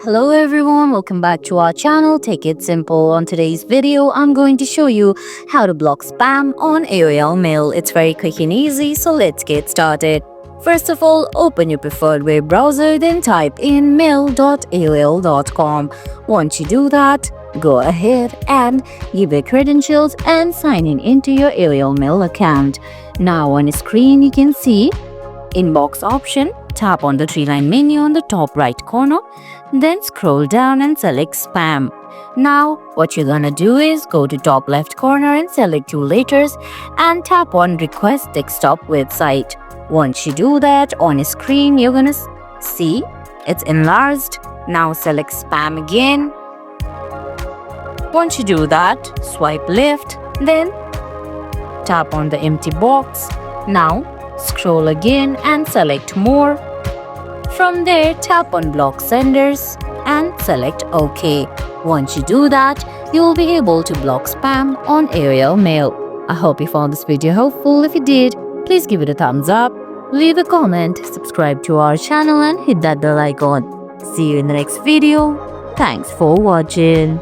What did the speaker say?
Hello everyone, welcome back to our channel Take It Simple. On today's video, I'm going to show you how to block spam on AOL Mail. It's very quick and easy, so let's get started. First of all, open your preferred web browser, then type in mail.aol.com. Once you do that, go ahead and give your credentials and sign in into your AOL Mail account. Now on the screen, you can see Inbox option. Tap on the three-line menu on the top right corner, then scroll down and select Spam. Now, what you're gonna do is go to top left corner and select two letters and tap on Request Desktop Website. Once you do that, on a screen, you're gonna see it's enlarged. Now select Spam again. Once you do that, swipe left, then tap on the empty box. Now, scroll again and select More. From there, tap on Block Senders and select OK. Once you do that, you will be able to block spam on AOL Mail. I hope you found this video helpful. If you did, please give it a thumbs up, leave a comment, subscribe to our channel and hit that bell icon. See you in the next video. Thanks for watching.